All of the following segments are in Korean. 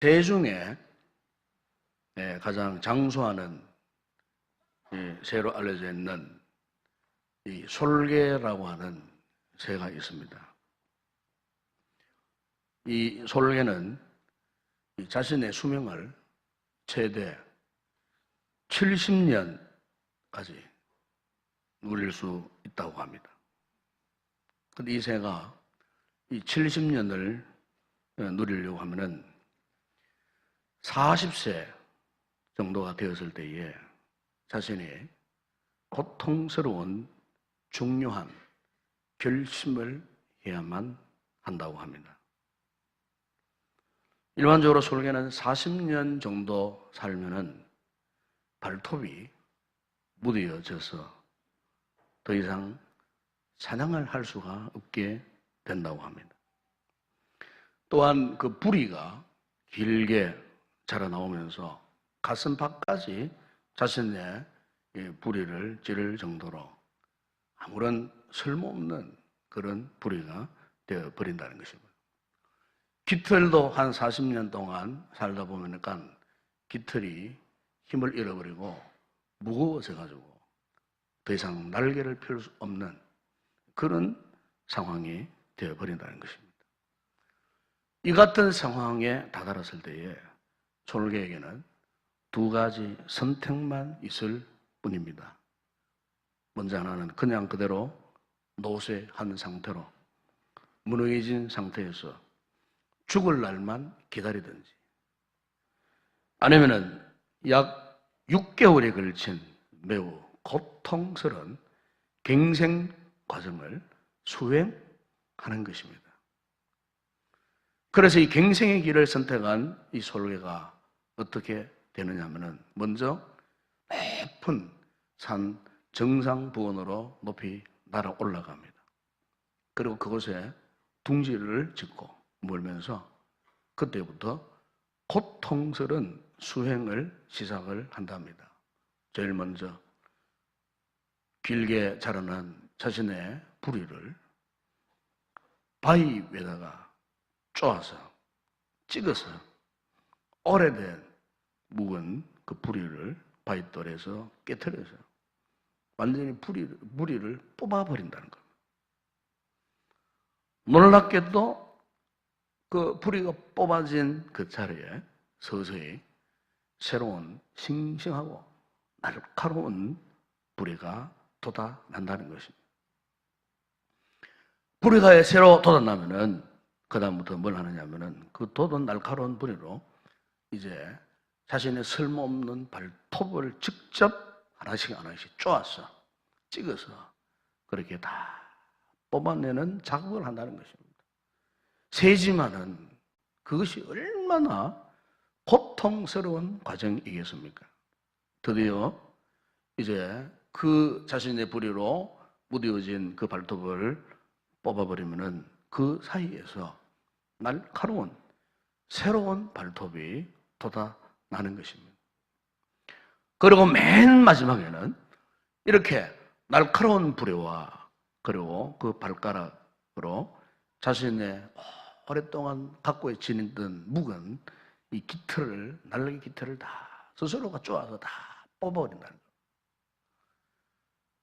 새 중에 가장 장수하는 새로 알려져 있는 이 솔개라고 하는 새가 있습니다. 이 솔개는 자신의 수명을 최대 70년까지 누릴 수 있다고 합니다. 근데 이 새가 이 70년을 누리려고 하면은 40세 정도가 되었을 때에 자신이 고통스러운 중요한 결심을 해야만 한다고 합니다. 일반적으로 솔개는 40년 정도 살면은 발톱이 무뎌져서 더 이상 사냥을 할 수가 없게 된다고 합니다. 또한 그 부리가 길게 자라나오면서 가슴팍까지 자신의 부리를 찌를 정도로 아무런 쓸모없는 그런 부리가 되어버린다는 것입니다. 깃털도 한 40년 동안 살다 보니까 깃털이 힘을 잃어버리고 무거워져가지고 더 이상 날개를 펼 수 없는 그런 상황이 되어버린다는 것입니다. 이 같은 상황에 다다랐을 때에 솔개에게는 두 가지 선택만 있을 뿐입니다. 먼저 하나는 그냥 그대로 노쇠한 상태로 무능해진 상태에서 죽을 날만 기다리든지, 아니면은 약 6개월에 걸친 매우 고통스러운 갱생 과정을 수행하는 것입니다. 그래서 이 갱생의 길을 선택한 이 솔개가 어떻게 되느냐 하면은 먼저 높은 산 정상 부근으로 높이 날아 올라갑니다. 그리고 그곳에 둥지를 짓고 멀면서 그때부터 고통스러운 수행을 시작을 한답니다. 제일 먼저 길게 자라난 자신의 부리를 바위 위에다가 쪼아서 찍어서 오래된 묵은 그 부리를 바위돌에서 깨트려서 완전히 부리를 뽑아버린다는 겁니다. 놀랍게도 그 부리가 뽑아진 그 자리에 서서히 새로운 싱싱하고 날카로운 부리가 돋아난다는 것입니다. 부리가 새로 돋아나면은 그다음부터 뭘 하느냐면은 그 돋은 날카로운 부리로 이제 자신의 쓸모없는 발톱을 직접 하나씩 쪼아서 찍어서 그렇게 다 뽑아내는 작업을 한다는 것입니다. 세지만은 그것이 얼마나 고통스러운 과정이겠습니까? 드디어 이제 그 자신의 부리로 무뎌진 그 발톱을 뽑아버리면은 그 사이에서 날카로운 새로운 발톱이 돋아나는 것입니다. 그리고 맨 마지막에는 이렇게 날카로운 부리와 그리고 그 발가락으로 자신의 오랫동안 갖고 지니던 묵은 이 깃털을, 날개 깃털을 다 스스로가 쪼아서 다 뽑아버린다는 거예요.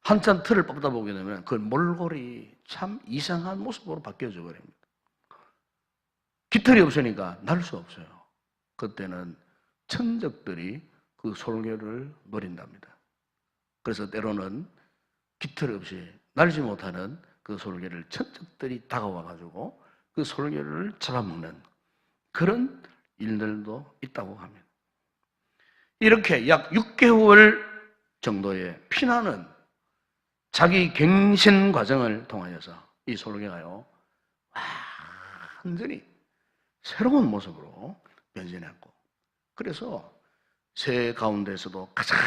한참 털을 뽑다 보게 되면 그 몰골이 참 이상한 모습으로 바뀌어져 버립니다. 깃털이 없으니까 날 수 없어요. 그때는 천적들이 그 솔개를 노린답니다. 그래서 때로는 깃털 없이 날지 못하는 그 솔개를 천적들이 다가와가지고 그 솔개를 잡아먹는 그런 일들도 있다고 합니다. 이렇게 약 6개월 정도의 피나는 자기 갱신 과정을 통하여서 이 솔개가요 완전히 새로운 모습으로 변신했고, 그래서 새 가운데서도 가장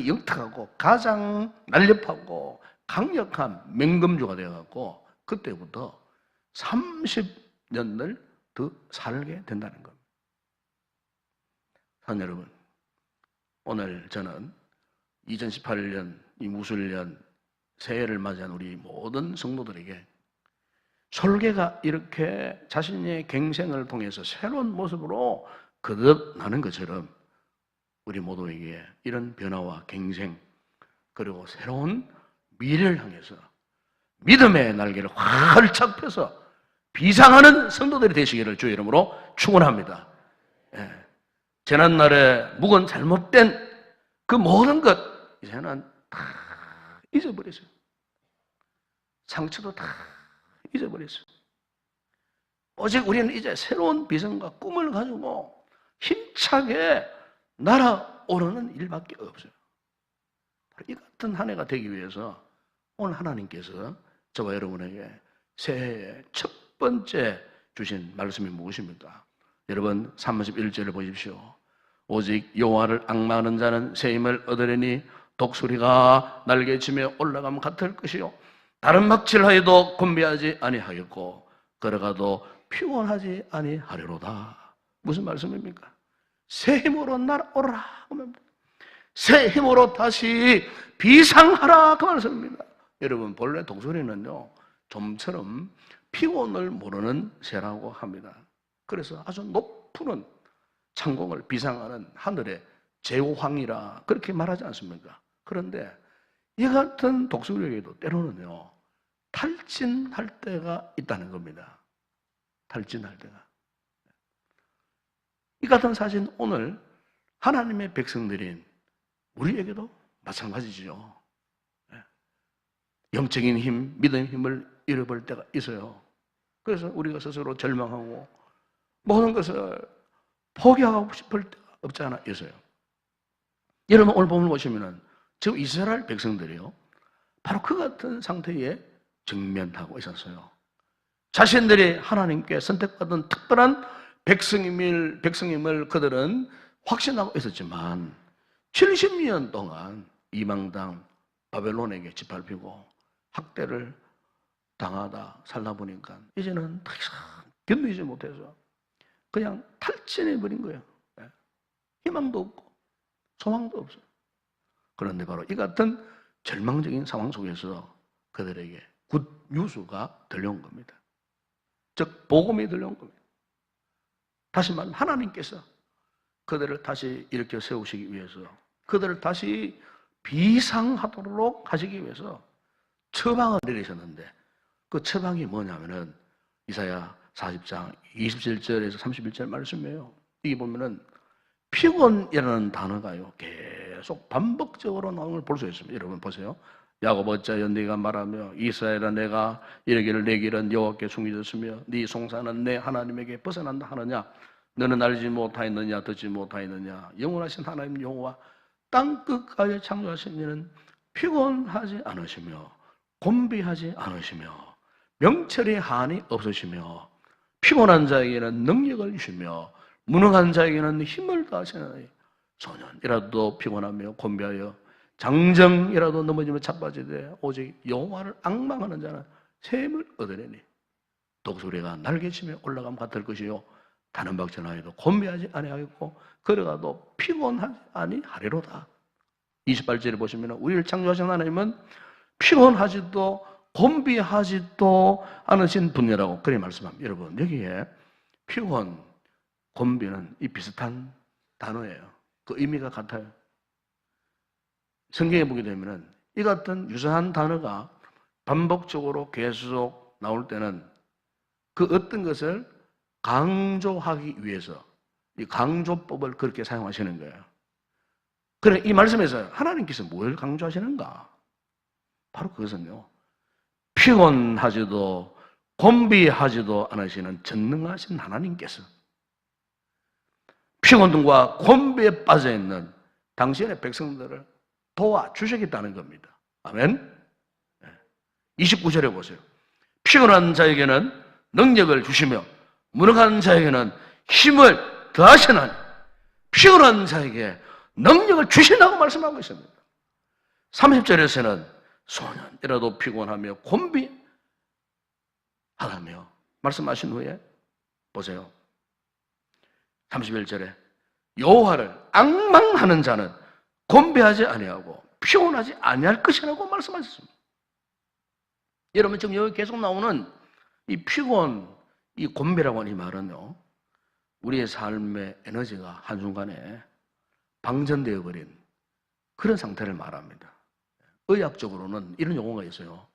영특하고 가장 날렵하고 강력한 맹금주가 되어갖고 그때부터 30년을 더 살게 된다는 겁니다. 사랑 여러분, 오늘 저는 2018년 이 무술년 새해를 맞이한 우리 모든 성도들에게 솔개가 이렇게 자신의 갱생을 통해서 새로운 모습으로 거듭나는 것처럼 우리 모두에게 이런 변화와 갱생 그리고 새로운 미래를 향해서 믿음의 날개를 활짝 펴서 비상하는 성도들이 되시기를 주의 이름으로 축원합니다. 재난날에 묵은 잘못된 그 모든 것 이제는 다 잊어버렸어요. 상처도 다 잊어버렸어요. 오직 우리는 이제 새로운 비전과 꿈을 가지고 힘차게 날아오르는 일밖에 없어요. 이 같은 한 해가 되기 위해서 오늘 하나님께서 저와 여러분에게 새해의 첫 번째 주신 말씀이 무엇입니까? 여러분 31절을 보십시오. 오직 여호와를 앙망하는 자는 새 힘을 얻으리니 독수리가 날개치며 올라가면 같을 것이요 다른 막질하여도 곤비하지 아니하겠고 걸어가도 피곤하지 아니하리로다. 무슨 말씀입니까? 새 힘으로 날아오라. 새 힘으로 다시 비상하라. 그 말씀입니다. 여러분 본래 독수리는요 좀처럼 피곤을 모르는 새라고 합니다. 그래서 아주 높은 창공을 비상하는 하늘의 제왕이라 그렇게 말하지 않습니까? 그런데 이 같은 독수리에게도 때로는요 탈진할 때가 있다는 겁니다. 탈진할 때가. 이 같은 사실 오늘 하나님의 백성들인 우리에게도 마찬가지죠. 영적인 힘, 믿음의 힘을 잃어버릴 때가 있어요. 그래서 우리가 스스로 절망하고 모든 것을 포기하고 싶을 때가 없지 않아 있어요. 여러분 오늘 본문을 보시면은 지금 이스라엘 백성들이요 바로 그 같은 상태에 직면하고 있었어요. 자신들이 하나님께 선택받은 특별한 백성임을 그들은 확신하고 있었지만 70년 동안 이방당 바벨론에게 짓밟히고 학대를 당하다 살다 보니까 이제는 더 이상 견디지 못해서 그냥 탈진해버린 거예요. 희망도 없고 소망도 없어요. 그런데 바로 이 같은 절망적인 상황 속에서 그들에게 굿뉴스가 들려온 겁니다. 즉 복음이 들려온 겁니다. 다시 말하면 하나님께서 그들을 다시 일으켜 세우시기 위해서 그들을 다시 비상하도록 하시기 위해서 처방을 내리셨는데 그 처방이 뭐냐면은 이사야 40장 27절에서 31절 말씀이에요. 이게 보면은 피곤이라는 단어가요 계속 반복적으로 나오는 걸 볼 수 있습니다. 여러분 보세요. 야곱 어찌하여 네가 말하며 이스라엘아 내가 이르기를 내 길은 여호와께 숨겨졌으며 네 송사는 내 하나님에게 벗어난다 하느냐 너는 알지 못하였느냐 듣지 못하였느냐 영원하신 하나님 여호와 땅 끝까지 창조하신 이는 피곤하지 않으시며 곤비하지 않으시며 명철이 한이 없으시며 피곤한 자에게는 능력을 주시며 무능한 자에게는 힘을 다하시나니 소년이라도 피곤하며 곤비하여 장정이라도 넘어지면 자빠지되 오직 여호와를 앙망하는 자는 새 힘을 얻으리니 독수리가 날개치며 올라가면 같을 것이요 다른 박전하여도 곤비하지 아니하겠고 걸어가도 피곤하지 아니하리로다. 28절에 보시면 우리를 창조하신 하나님은 피곤하지도 곤비하지도 않으신 분이라고 그렇게 말씀합니다. 여러분 여기에 피곤, 곤비는 이 비슷한 단어예요. 그 의미가 같아요. 성경에 보게 되면 이 같은 유사한 단어가 반복적으로 계속 나올 때는 그 어떤 것을 강조하기 위해서 이 강조법을 그렇게 사용하시는 거예요. 그래 이 말씀에서 하나님께서 뭘 강조하시는가? 바로 그것은요. 피곤하지도 곤비하지도 않으시는 전능하신 하나님께서 피곤과 곤비에 빠져있는 당신의 백성들을 도와주시겠다는 겁니다. 아멘? 29절에 보세요. 피곤한 자에게는 능력을 주시며 무능한 자에게는 힘을 더하시나니 피곤한 자에게 능력을 주신다고 말씀하고 있습니다. 30절에서는 소년이라도 피곤하며 곤비하다며 말씀하신 후에 보세요. 31절에 여호와를 앙망하는 자는 곤비하지 아니하고 피곤하지 아니할 것이라고 말씀하셨습니다. 여러분 지금 여기 계속 나오는 이 피곤, 이 곤비라고 하는 이 말은요 우리의 삶의 에너지가 한순간에 방전되어 버린 그런 상태를 말합니다. 의학적으로는 이런 용어가 있어요.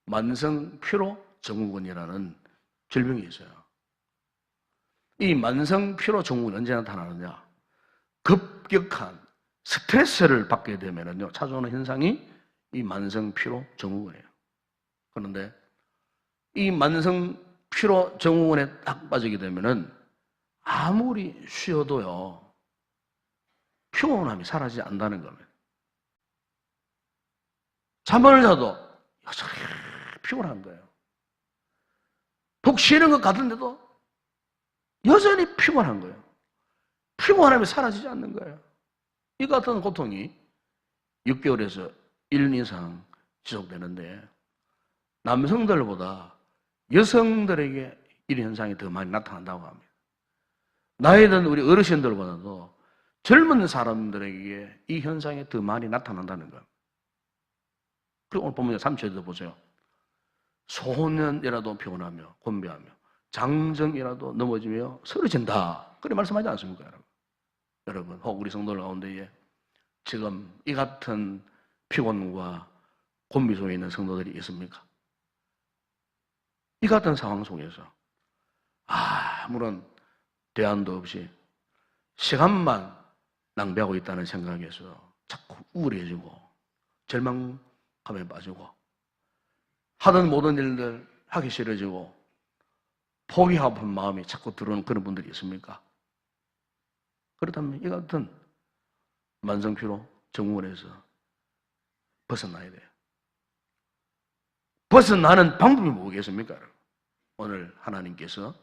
만성 피로 증후군이라는 질병이 있어요. 이 만성 피로 증후군이 언제 나타나느냐? 급격한 스트레스를 받게 되면요, 찾아오는 현상이 이 만성 피로 증후군이에요. 그런데 이 만성 피로 증후군에 딱 빠지게 되면은 아무리 쉬어도요, 피곤함이 사라지지 않는다는 겁니다. 잠을 자도 여전히 피곤한 거예요. 푹 쉬는 것 같은데도 여전히 피곤한 거예요. 피곤함이 사라지지 않는 거예요. 이 같은 고통이 6개월에서 1년 이상 지속되는데 남성들보다 여성들에게 이런 현상이 더 많이 나타난다고 합니다. 나이 든 우리 어르신들보다도 젊은 사람들에게 이 현상이 더 많이 나타난다는 거예요. 그리고 오늘 보면 3절에도 보세요. 소년이라도 피곤하며 곤비하며 장정이라도 넘어지며 쓰러진다. 그렇게 말씀하지 않습니까, 여러분? 여러분, 혹 우리 성도들 가운데에 지금 이 같은 피곤과 곤비 속에 있는 성도들이 있습니까? 이 같은 상황 속에서 아무런 대안도 없이 시간만 낭비하고 있다는 생각에서 자꾸 우울해지고 절망감에 빠지고 하던 모든 일들 하기 싫어지고 포기하고 싶은 마음이 자꾸 들어오는 그런 분들이 있습니까? 그렇다면 이 같은 만성피로 증후군에서 벗어나야 돼요. 벗어나는 방법이 뭐겠습니까? 오늘 하나님께서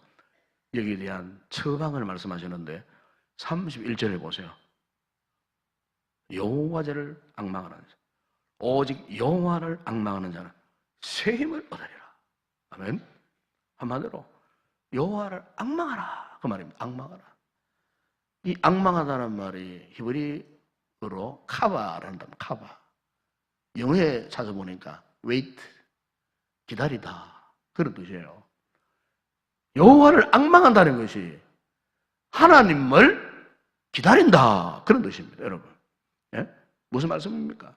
여기에 대한 처방을 말씀하시는데 31절에 보세요. 여호와를 앙망하는 자, 오직 여호와를 앙망하는 자는 새 힘을 얻으리라. 아멘. 한마디로 여호와를 앙망하라 그 말입니다. 앙망하라. 이 앙망하다는 말이 히브리어로 카바라는 단어, 카바. 영어에 찾아보니까 wait, 기다리다 그런 뜻이에요. 여호와를 앙망한다는 것이 하나님을 기다린다 그런 뜻입니다, 여러분. 예? 무슨 말씀입니까?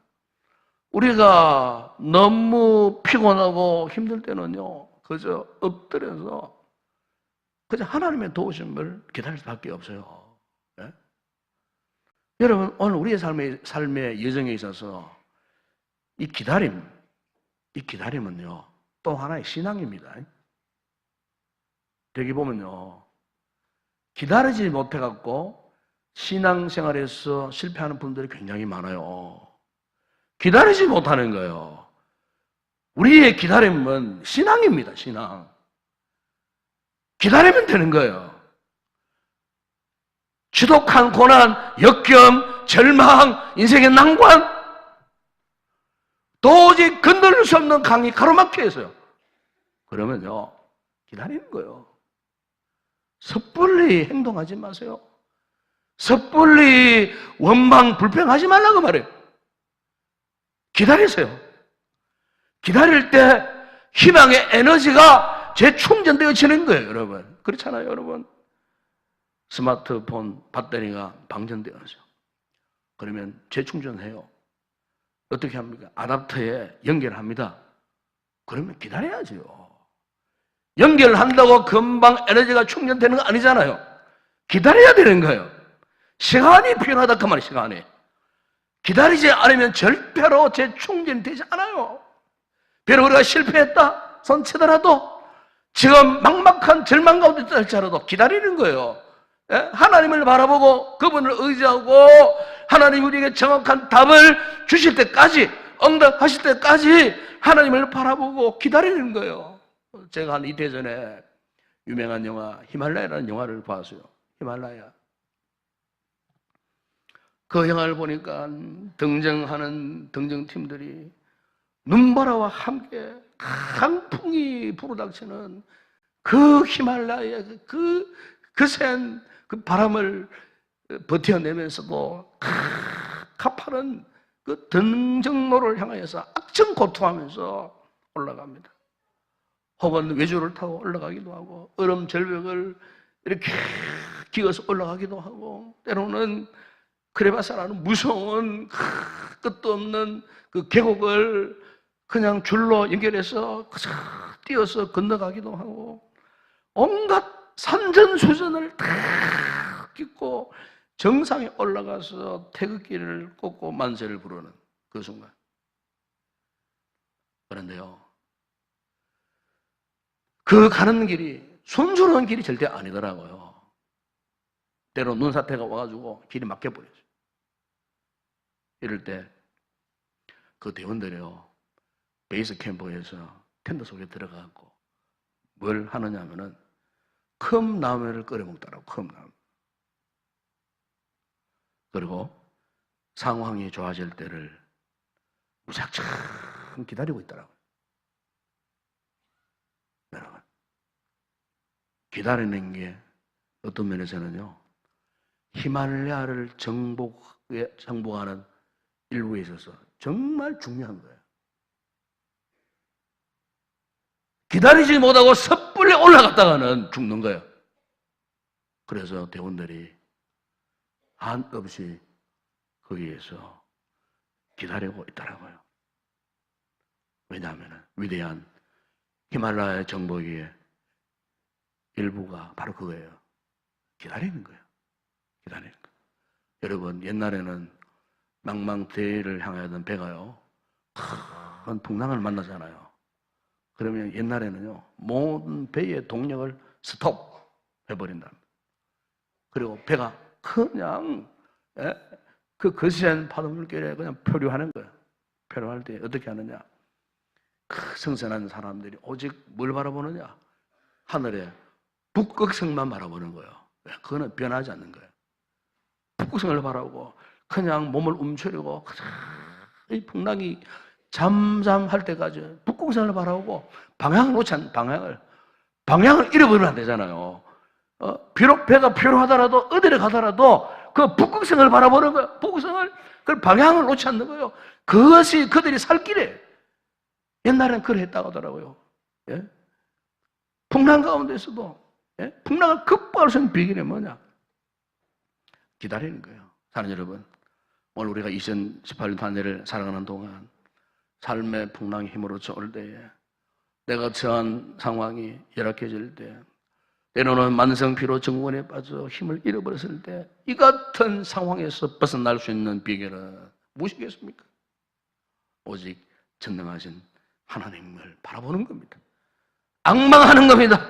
우리가 너무 피곤하고 힘들 때는요, 그저 엎드려서 그저 하나님의 도우심을 기다릴 수밖에 없어요. 예? 여러분, 오늘 우리의 삶의 여정에 있어서 이 기다림은요, 또 하나의 신앙입니다. 여기 보면요, 기다리지 못해갖고 신앙생활에서 실패하는 분들이 굉장히 많아요. 기다리지 못하는 거예요. 우리의 기다림은 신앙입니다, 신앙. 기다리면 되는 거예요. 지독한 고난, 역경, 절망, 인생의 난관, 도저히 건널 수 없는 강이 가로막혀 있어요. 그러면요, 기다리는 거예요. 섣불리 행동하지 마세요. 섣불리 원망, 불평하지 말라고 말해요. 기다리세요. 기다릴 때 희망의 에너지가 재충전되어지는 거예요, 여러분. 그렇잖아요, 여러분. 스마트폰 배터리가 방전되어서 그러면 재충전해요. 어떻게 합니까? 아답터에 연결합니다. 그러면 기다려야죠. 연결한다고 금방 에너지가 충전되는 거 아니잖아요. 기다려야 되는 거예요. 시간이 필요하다 그 말이에요. 시간이. 기다리지 않으면 절대로 재충전되지 않아요. 비록 우리가 실패했다 손치더라도 지금 막막한 절망 가운데 있다 할지라도 기다리는 거예요. 하나님을 바라보고 그분을 의지하고 하나님 우리에게 정확한 답을 주실 때까지, 응답하실 때까지 하나님을 바라보고 기다리는 거예요. 제가 한 이틀 전에 유명한 영화 히말라야라는 영화를 봤어요. 히말라야. 그 영화를 보니까 등장하는 등장팀들이 눈보라와 함께 강풍이 불어닥치는 그 히말라야 거센 그 바람을 버텨내면서도 가파른 그 등정로를 향하여서 악정 고통하면서 올라갑니다. 혹은 외조를 타고 올라가기도 하고 얼음 절벽을 이렇게 기어서 올라가기도 하고, 때로는 크레바사라는 무서운 끝도 없는 그 계곡을 그냥 줄로 연결해서 뛰어서 건너가기도 하고, 온갖 산전수전을 다 겪고 정상에 올라가서 태극기를 꽂고 만세를 부르는 그 순간. 그런데요, 그 가는 길이 순조로운 길이 절대 아니더라고요. 때로 눈사태가 와가지고 길이 막혀버렸어요. 이럴 때 그 대원들이요, 베이스 캠프에서 텐트 속에 들어가고 뭘 하느냐 하면은 컵라면을 끓여 먹더라고. 컵라면. 그리고 상황이 좋아질 때를 무작정 기다리고 있더라고요. 여러분, 기다리는 게 어떤 면에서는요, 히말라야를 정복하는 일부에 있어서 정말 중요한 거예요. 기다리지 못하고 섣불리 올라갔다가는 죽는 거예요. 그래서 대원들이 한없이 거기에서 기다리고 있더라고요. 왜냐하면 위대한 히말라야 정복의 일부가 바로 그거예요. 기다리는 거예요. 기다리는 거예요. 여러분, 옛날에는 망망대해를 향하던 배가요, 큰 풍랑을 만나잖아요. 그러면 옛날에는요, 모든 배의 동력을 스톱 해버린다. 그리고 배가 그냥 그 거센 파도물결에 그냥 표류하는 거예요. 표류할 때 어떻게 하느냐? 그 성선한 사람들이 오직 뭘 바라보느냐? 하늘에 북극성만 바라보는 거예요. 그거는 변하지 않는 거예요. 북극성을 바라보고 그냥 몸을 움츠리고 이 풍랑이 잠잠할 때까지 북극성을 바라보고 방향을 놓지 않는 방향을 잃어버리면 안 되잖아요. 비록 배가 표류하더라도 어디를 가더라도 그 북극성을 바라보는 거예요. 북극성을 그 방향을 놓지 않는 거예요. 그것이 그들이 살 길이에요. 옛날에는 그래 했다고 하더라고요. 예? 풍랑 가운데서도 풍랑을 극복할 수 있는 비결이 뭐냐? 기다리는 거예요. 사랑하는 여러분, 오늘 우리가 2018년 한 해를 살아가는 동안 삶의 풍랑이 힘으로 올 때에, 내가 처한 상황이 열악해질 때, 때로는 만성피로 정원에 빠져 힘을 잃어버렸을 때, 이 같은 상황에서 벗어날 수 있는 비결은 무엇이겠습니까? 오직 전능하신 하나님을 바라보는 겁니다. 앙망하는 겁니다.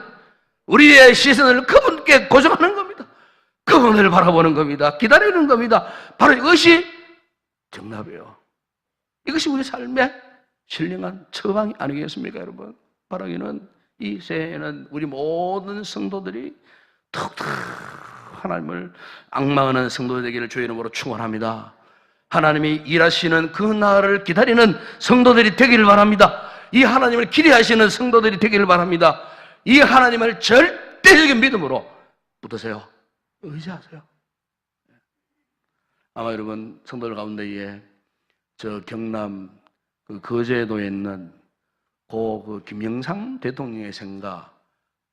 우리의 시선을 그분께 고정하는 겁니다. 그분을 바라보는 겁니다. 기다리는 겁니다. 바로 이것이 정답이에요. 이것이 우리 삶의 신령한 처방이 아니겠습니까, 여러분? 바라기는 이 새해에는 우리 모든 성도들이 톡톡 하나님을 앙망하는 성도 되기를 주의 이름으로 축원합니다. 하나님이 일하시는 그 날을 기다리는 성도들이 되기를 바랍니다. 이 하나님을 기대하시는 성도들이 되기를 바랍니다. 이 하나님을 절대적인 믿음으로 붙으세요. 의지하세요. 아마 여러분 성도들 가운데에 저 경남 그 거제도에 있는 그 김영삼 대통령의 생가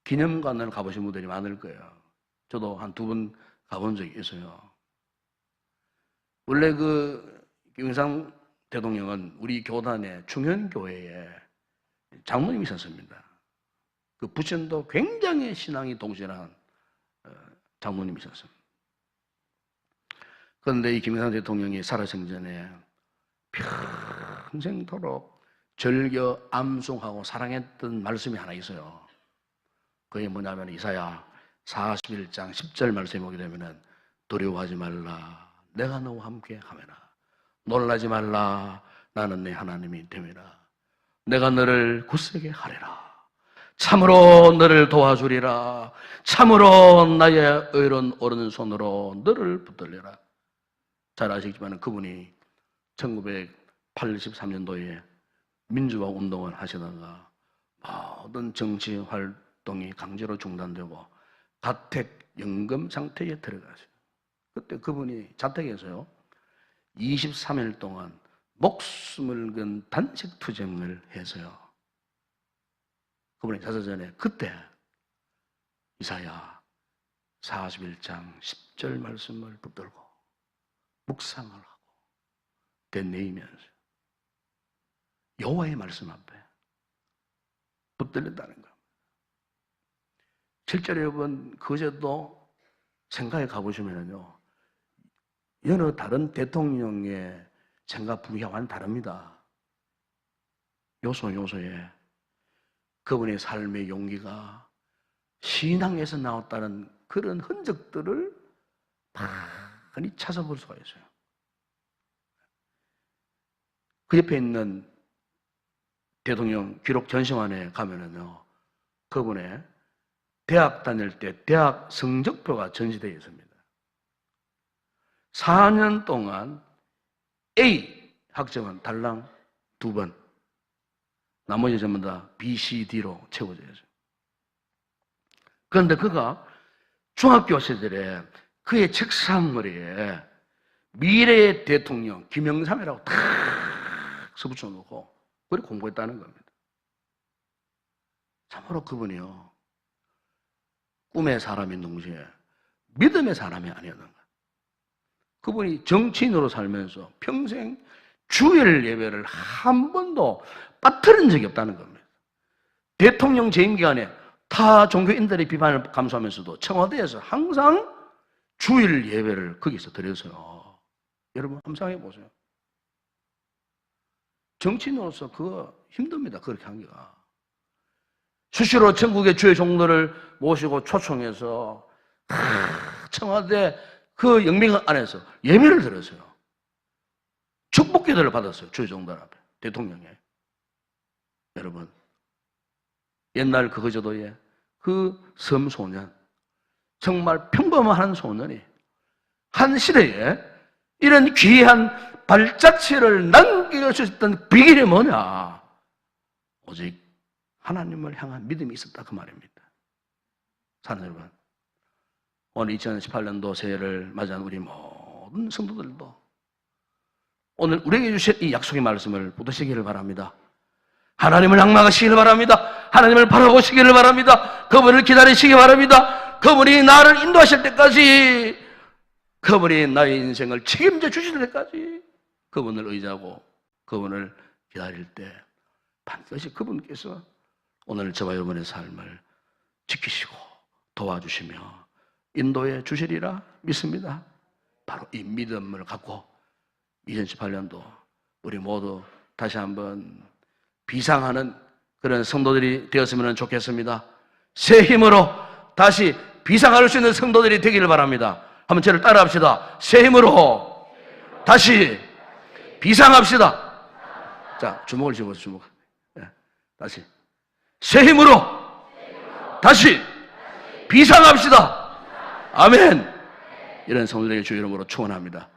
기념관을 가보신 분들이 많을 거예요. 저도 한 2번 가본 적이 있어요. 원래 그 김영삼 대통령은 우리 교단의 중현교회에 장로님이 있었습니다. 그 부천도 굉장히 신앙이 동실한 장로님이 있었습니다. 그런데 이 김영삼 대통령이 살아생전에 평생토록 절겨 암송하고 사랑했던 말씀이 하나 있어요. 그게 뭐냐면 이사야 41장 10절 말씀에 보게 되면은 두려워하지 말라 내가 너와 함께 하매나 놀라지 말라 나는 내 하나님이 됨이라 내가 너를 굳세게 하리라 참으로 너를 도와주리라 참으로 나의 의로운 오른손으로 너를 붙들리라. 잘 아시겠지만 그분이 1983년도에 민주화 운동을 하시다가 모든 정치 활동이 강제로 중단되고 가택연금 상태에 들어가세요. 그때 그분이 자택에서요 23일 동안 목숨을 건 단식 투쟁을 해서요. 그분이 자서 전에 그때 이사야 41장 10절 말씀을 붙들고 묵상을 하고 되뇌이면서 여호와의 말씀 앞에 붙들린다는 겁니다. 실제로 여러분 그제도 생각해 가보시면요, 여러 다른 대통령의 생각 분야와는 다릅니다. 요소에 그분의 삶의 용기가 신앙에서 나왔다는 그런 흔적들을 많이 찾아볼 수가 있어요. 그 옆에 있는 대통령 기록 전시관에 가면은요, 그분의 대학 다닐 때 대학 성적표가 전시되어 있습니다. 4년 동안 A 학점은 달랑 2번, 나머지 전부 다 B, C, D로 채워져 있어요. 그런데 그가 중학교 시절에 그의 책상머리에 미래의 대통령 김영삼이라고 탁 써붙여 놓고 그렇게 공부했다는 겁니다. 참으로 그분이요, 꿈의 사람인 동시에 믿음의 사람이 아니었는가. 그분이 정치인으로 살면서 평생 주일 예배를 한 번도 빠뜨린 적이 없다는 겁니다. 대통령 재임 기간에 타 종교인들의 비판을 감수하면서도 청와대에서 항상 주일 예배를 거기서 드렸어요. 여러분 함상해 보세요. 정치인으로서 그거 힘듭니다. 그렇게 하기가. 수시로 전국의 주의 종들을 모시고 초청해서 청와대 그 영명 안에서 예배를 드렸어요. 축복 기도를 받았어요. 주의 종들 앞에, 대통령에. 여러분, 옛날 그 거제도에 그 섬소년, 정말 평범한 소년이 한 시대에 이런 귀한 발자취를 남길 수 있었던 비결이 뭐냐? 오직 하나님을 향한 믿음이 있었다, 그 말입니다. 사랑하는 여러분, 오늘 2018년도 새해를 맞이한 우리 모든 성도들도 오늘 우리에게 주신 이 약속의 말씀을 붙드시기를 바랍니다. 하나님을 향망하시기를 바랍니다. 하나님을 바라보시기를 바랍니다. 그분을 기다리시기 바랍니다. 그분이 나를 인도하실 때까지, 그분이 나의 인생을 책임져 주실 때까지 그분을 의지하고 그분을 기다릴 때 반드시 그분께서 오늘 저와 여러분의 삶을 지키시고 도와주시며 인도해 주시리라 믿습니다. 바로 이 믿음을 갖고 2018년도 우리 모두 다시 한번 비상하는 그런 성도들이 되었으면 좋겠습니다. 새 힘으로 다시 비상할 수 있는 성도들이 되기를 바랍니다. 한번 저를 따라합시다. 새 힘으로 다시 비상합시다. 자, 주먹을 쥐어보세요. 주먹. 네, 다시 새 힘으로 다시 비상합시다. 아멘. 이런 성도들에게 주의 이름으로 축원합니다.